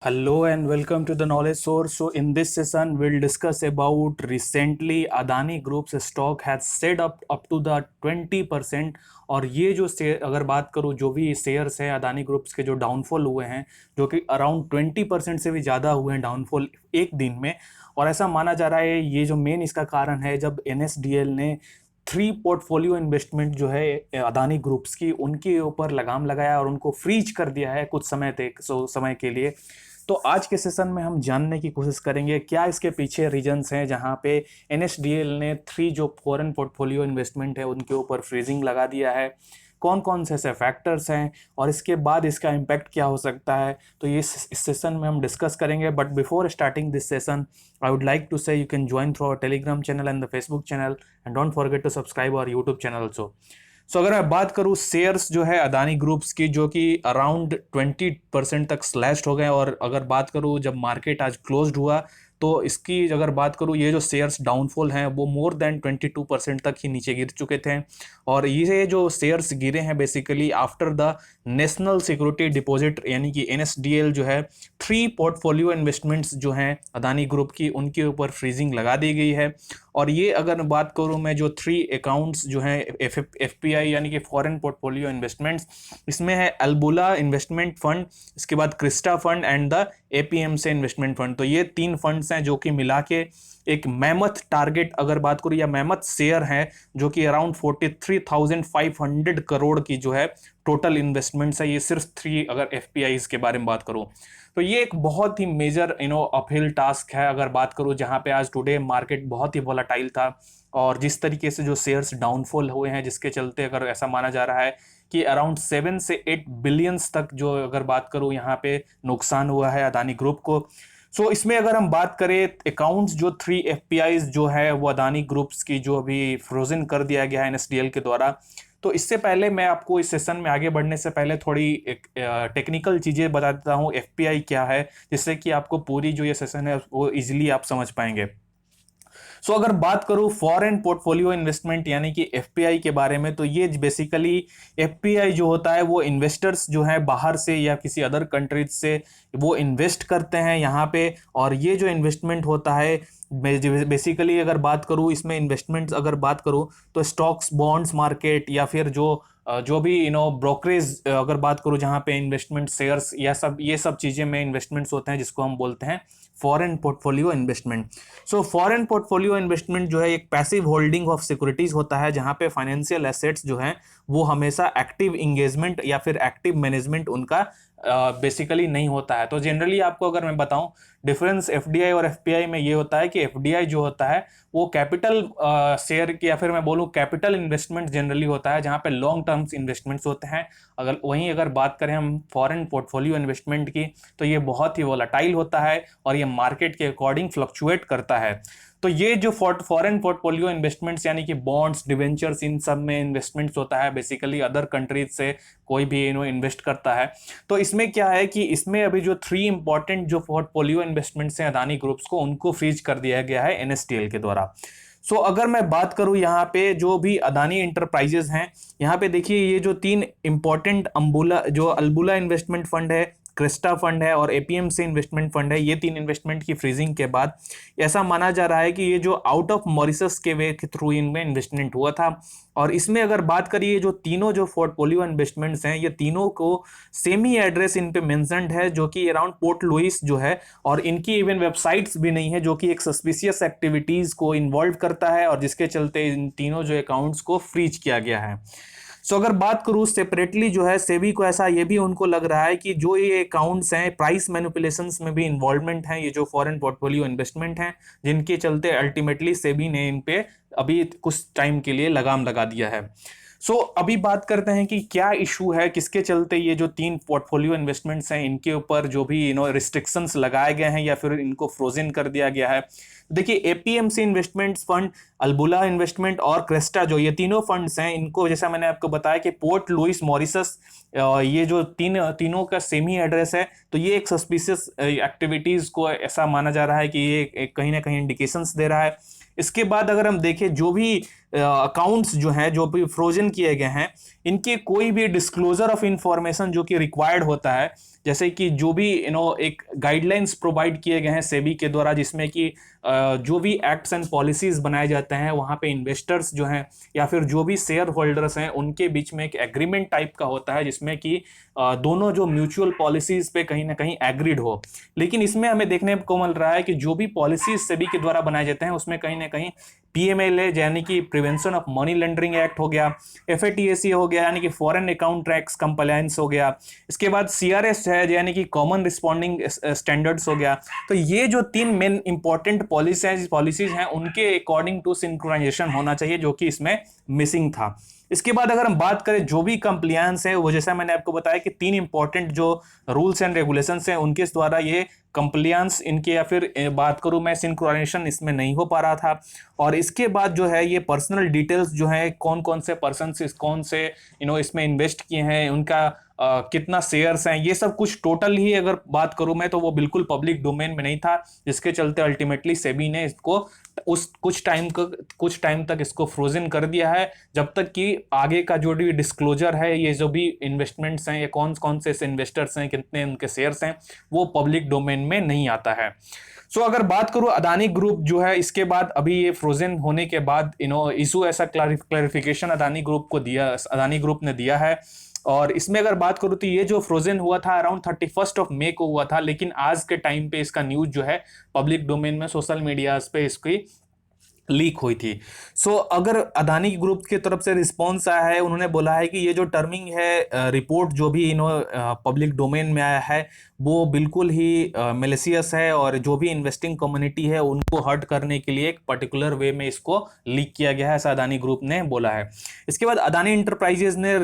Hello and welcome to the Knowledge Source. So in this session, we'll discuss about recently Adani Group's stock has set up to the 20%। और ये जो share अगर बात करूँ जो भी शेयर्स हैं अदानी ग्रुप्स के जो डाउनफॉल हुए हैं जो कि अराउंड 20% से भी ज़्यादा हुए हैं डाउनफॉल एक दिन में। और ऐसा माना जा रहा है ये जो मेन इसका कारण है जब एनएसडीएल ने 3 पोर्टफोलियो इन्वेस्टमेंट जो है अदानी ग्रुप्स की उनके ऊपर लगाम लगाया और उनको फ्रीज कर दिया है कुछ समय तक समय के लिए। तो आज के सेशन में हम जानने की कोशिश करेंगे क्या इसके पीछे रीजंस हैं जहां पे एनएसडीएल ने 3 जो फॉरेन पोर्टफोलियो इन्वेस्टमेंट है उनके ऊपर फ्रीजिंग लगा दिया है, कौन कौन से ऐसे फैक्टर्स हैं और इसके बाद इसका इम्पैक्ट क्या हो सकता है। तो ये इस सेशन में हम डिस्कस करेंगे। But before starting this session I would like to say you can join through our Telegram channel and the Facebook channel and don't forget to subscribe our YouTube channel also. So अगर मैं बात करूँ shares जो है Adani groups की जो कि around 20% तक स्लैश्ड हो गए। और अगर बात करूँ जब मार्केट आज क्लोज्ड हुआ तो इसकी अगर बात करूँ ये जो शेयर्स डाउनफॉल हैं वो मोर देन 22% तक ही नीचे गिर चुके थे। और ये जो शेयर्स गिरे हैं basically after the national security deposit यानी कि एनएसडीएल जो है 3 पोर्टफोलियो इन्वेस्टमेंट्स जो हैं अदानी ग्रुप की उनके ऊपर फ्रीजिंग लगा दी गई है। और ये अगर बात करूँ मैं जो 3 अकाउंट्स जो हैं एफपीआई यानी कि फॉरेन पोर्टफोलियो इन्वेस्टमेंट्स, इसमें है अल्बुला इन्वेस्टमेंट फंड, इसके बाद Crysta fund and the APM से इन्वेस्टमेंट फंड। तो ये 3 फंड्स हैं जो कि मिला के एक मैमथ टारगेट अगर बात करूँ या मैमथ शेयर है जो कि अराउंड 43,500 करोड़ की जो है टोटल इन्वेस्टमेंट्स है। ये सिर्फ 3 अगर एफपीआईज के बारे में बात करूँ तो ये एक बहुत ही मेजर अपहिल टास्क है। अगर बात करूँ जहाँ पे आज टुडे मार्केट बहुत ही वोलाटाइल था और जिस तरीके से जो शेयर्स डाउनफॉल हुए हैं जिसके चलते अगर ऐसा माना जा रहा है कि अराउंड 7 से 8 बिलियंस तक जो अगर बात करूँ यहाँ पे नुकसान हुआ है अदानी ग्रुप को। सो इसमें अगर हम बात करें अकाउंट्स जो 3 एफपीआईज जो है वो अदानी ग्रुप्स की जो अभी फ्रोजन कर दिया गया है एनएसडीएल के द्वारा। तो इससे पहले मैं आपको इस सेशन में आगे बढ़ने से पहले थोड़ी एक टेक्निकल चीज़ें बता देता हूँ एफपीआई क्या है, जिससे कि आपको पूरी जो ये सेशन है वो इजीली आप समझ पाएंगे। सो अगर बात करूं फॉरेन पोर्टफोलियो इन्वेस्टमेंट यानी कि एफपीआई के बारे में तो ये बेसिकली एफपीआई जो होता है वो इन्वेस्टर्स जो है बाहर से या किसी अदर कंट्रीज से वो इन्वेस्ट करते हैं यहाँ पे। और ये जो इन्वेस्टमेंट होता है बेसिकली अगर बात करूँ इसमें इन्वेस्टमेंट्स अगर बात करूँ तो स्टॉक्स बॉन्ड्स मार्केट या फिर जो भी ब्रोकरेज अगर बात करूँ जहाँ पे इन्वेस्टमेंट शेयर्स या ये सब चीज़ें में इन्वेस्टमेंट्स होते हैं जिसको हम बोलते हैं foreign portfolio investment. So foreign portfolio investment जो है एक पैसिव होल्डिंग ऑफ सिक्योरिटीज होता है जहाँ पे फाइनेंशियल एसेट्स जो हैं वो हमेशा एक्टिव इंगेजमेंट या फिर एक्टिव मैनेजमेंट उनका बेसिकली नहीं होता है। तो जनरली आपको अगर मैं बताऊं डिफरेंस एफडीआई और एफपीआई में ये होता है कि एफडीआई जो होता है वो कैपिटल शेयर या फिर मैं बोलूं कैपिटल इन्वेस्टमेंट जनरली होता है जहां पे लॉन्ग टर्म्स इन्वेस्टमेंट्स होते हैं। अगर बात करें हम फॉरेन पोर्टफोलियो इन्वेस्टमेंट की तो ये बहुत ही वोलाटाइल होता है और ये मार्केट के अकॉर्डिंग फ्लक्चुएट करता है। तो ये जो फॉरेन पोर्टफोलियो इन्वेस्टमेंट्स यानी कि बॉन्ड्स डिवेंचर्स इन सब में इन्वेस्टमेंट्स होता है बेसिकली अदर कंट्रीज से कोई भी इन्वेस्ट करता है। तो इसमें क्या है कि इसमें अभी जो 3 इंपॉर्टेंट जो पोर्टफोलियो इन्वेस्टमेंट्स हैं अदानी ग्रुप्स को उनको फ्रीज कर दिया गया है एनएसडीएल के द्वारा। सो अगर मैं बात करूं यहाँ पे जो भी अदानी इंटरप्राइजेज हैं यहाँ पे देखिए ये जो 3 इंपॉर्टेंट अल्बुला इन्वेस्टमेंट फंड है, क्रिस्टा फंड है और एपीएम से इन्वेस्टमेंट फंड है, ये 3 इन्वेस्टमेंट की फ्रीजिंग के बाद ऐसा माना जा रहा है कि ये जो आउट ऑफ मॉरिशस के वे के थ्रू इनमें इन्वेस्टमेंट हुआ था। और इसमें अगर बात करिए जो तीनों जो पोर्टफोलियो इन्वेस्टमेंट्स हैं ये तीनों को सेमी एड्रेस इन पे मेंशन्ड है जो कि अराउंड पोर्ट लुइस जो है और इनकी इवन वेबसाइट्स भी नहीं है जो कि एक सस्पिशियस एक्टिविटीज को इन्वॉल्व करता है और जिसके चलते इन तीनों जो अकाउंट्स को फ्रीज किया गया है। सो अगर बात करूँ सेपरेटली जो है सेबी को ऐसा ये भी उनको लग रहा है कि जो ये अकाउंट्स हैं प्राइस मैनिपुलेशंस में भी इन्वॉल्वमेंट हैं ये जो फॉरेन पोर्टफोलियो इन्वेस्टमेंट हैं जिनके चलते अल्टीमेटली सेबी ने इन पे अभी कुछ टाइम के लिए लगाम लगा दिया है। सो अभी बात करते हैं कि क्या इशू है किसके चलते ये जो 3 पोर्टफोलियो इन्वेस्टमेंट्स हैं इनके ऊपर जो भी रिस्ट्रिक्शंस लगाए गए हैं या फिर इनको फ्रोजन कर दिया गया है। देखिए APMC investments fund, Albula investment और क्रेस्टा जो ये तीनों फंड्स हैं इनको जैसा मैंने आपको बताया कि पोर्ट लुइस मॉरिशस ये जो तीनों का सेमी एड्रेस है तो ये एक सस्पिशियस एक्टिविटीज को ऐसा माना जा रहा है कि ये कहीं ना कहीं इंडिकेशंस दे रहा है। इसके बाद अगर हम देखें जो भी अकाउंट्स जो हैं जो भी फ्रोजन किए गए हैं इनके कोई भी डिस्क्लोजर ऑफ इंफॉर्मेशन जो कि रिक्वायर्ड होता है जैसे कि जो भी एक गाइडलाइंस प्रोवाइड किए गए हैं सेबी के द्वारा, जिसमें कि जो भी एक्ट्स एंड पॉलिसीज बनाए जाते हैं वहाँ पे इन्वेस्टर्स जो हैं या फिर जो भी शेयर होल्डर्स हैं उनके बीच में एक एग्रीमेंट टाइप का होता है, जिसमें कि दोनों जो म्यूचुअल पॉलिसीज पे कहीं ना कहीं एग्रीड हो। लेकिन इसमें हमें देखने को मिल रहा है कि जो भी पॉलिसीज सेबी के द्वारा बनाए जाते हैं उसमें कहीं ना कहीं पीएमएलए यानी कि prevention of money laundering act हो गया, एफएटीएसी हो गया यानी कि फॉरेन अकाउंट टैक्स कंप्लायंस हो गया, इसके बाद सीआरएस है यानी कि कॉमन रिस्पॉन्डिंग स्टैंडर्ड्स हो गया। तो ये जो तीन मेन इंपॉर्टेंट पॉलिसीज हैं उनके अकॉर्डिंग टू सिंक्रोनाइजेशन होना चाहिए, जो कि इसमें मिसिंग था। इसके बाद अगर हम बात करें जो भी कंप्लायंस है, वो जैसा मैंने आपको बताया कि तीन इंपॉर्टेंट जो रूल्स एंड रेगुलेशंस हैं उनके द्वारा ये कंप्लायंस इनके, या फिर बात करूं मैं सिंक्रोनाइजेशन इसमें नहीं हो पा रहा था। और इसके बाद जो है ये पर्सनल डिटेल्स जो है कौन कौन से पर्सन कौन से इसमें इन्वेस्ट किए हैं, उनका कितना शेयर्स हैं, ये सब कुछ टोटल ही अगर बात करूं मैं तो वो बिल्कुल पब्लिक डोमेन में नहीं था, जिसके चलते अल्टीमेटली सेबी ने इसको उस कुछ टाइम तक इसको फ्रोजन कर दिया है, जब तक कि आगे का जो भी डिस्क्लोजर है, ये जो भी इन्वेस्टमेंट्स हैं, ये कौन कौन से इन्वेस्टर्स हैं, कितने उनके शेयर्स हैं, वो पब्लिक डोमेन में नहीं आता है। सो अगर बात करूं अदानी ग्रुप जो है, इसके बाद अभी ये फ्रोजन होने के बाद इशू ऐसा क्लैरिफिकेशन अदानी ग्रुप ने दिया है। और इसमें अगर बात करूं तो ये जो फ्रोजन हुआ था अराउंड 31 मई को हुआ था, लेकिन आज के टाइम पे इसका न्यूज जो है पब्लिक डोमेन में सोशल मीडिया पे इसकी लीक हुई थी। सो अगर अदानी ग्रुप की तरफ से रिस्पॉन्स आया है, उन्होंने बोला है कि ये जो टर्मिंग है रिपोर्ट जो भी पब्लिक डोमेन में आया है वो बिल्कुल ही मेलिशियस है, और जो भी इन्वेस्टिंग कम्युनिटी है उनको हर्ट करने के लिए एक पर्टिकुलर वे में इसको लीक किया गया है, ऐसा अदानी ग्रुप ने बोला है। इसके बाद अदानी इंटरप्राइजेज ने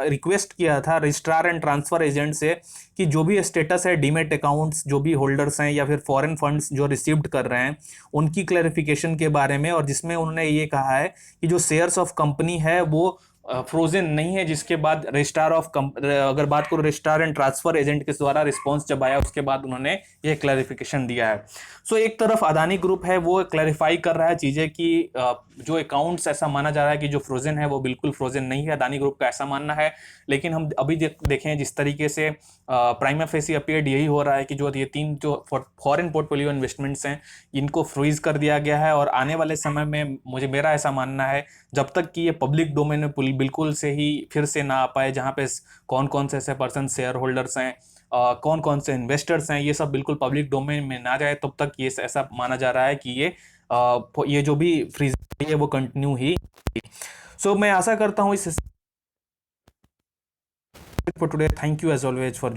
रिक्वेस्ट किया था रजिस्ट्रार एंड ट्रांसफर एजेंट से कि जो भी स्टेटस है डीमेट अकाउंट्स जो भी होल्डर्स हैं या फिर फॉरेन फंड्स जो रिसीव्ड कर रहे हैं उनकी क्लैरिफिकेशन के बारे में, और जिसमें उन्होंने ये कहा है कि जो शेयर्स ऑफ कंपनी है वो फ्रोजन नहीं है। जिसके बाद अगर बात करो रजिस्ट्रार एंड ट्रांसफर एजेंट के द्वारा रिस्पॉन्स जब आया उसके बाद उन्होंने ये क्लैरिफिकेशन दिया है। सो एक तरफ अदानी ग्रुप है वो क्लैरिफाई कर रहा है चीजें कि जो अकाउंट्स ऐसा माना जा रहा है कि जो फ्रोजन है वो बिल्कुल फ्रोजन नहीं है, अदानी ग्रुप का ऐसा मानना है। लेकिन हम अभी देखें जिस तरीके से प्राइमा फेसी अपीयर्ड यही हो रहा है कि जो ये तीन जो फॉरेन पोर्टफोलियो इन्वेस्टमेंट्स हैं इनको फ्रीज कर दिया गया है, और आने वाले समय में मेरा ऐसा मानना है जब तक कि ये पब्लिक डोमेन में बिल्कुल से ही फिर से ना आ पाए, जहाँ पे कौन कौन से ऐसे पर्सन शेयर होल्डर्स हैं, कौन कौन से इन्वेस्टर्स हैं, ये सब बिल्कुल पब्लिक डोमेन में ना जाए, तब तक ये ऐसा माना जा रहा है कि ये जो भी फ्रीज है वो कंटिन्यू ही। सो मैं आशा करता हूँ इस for today. Thank you as always for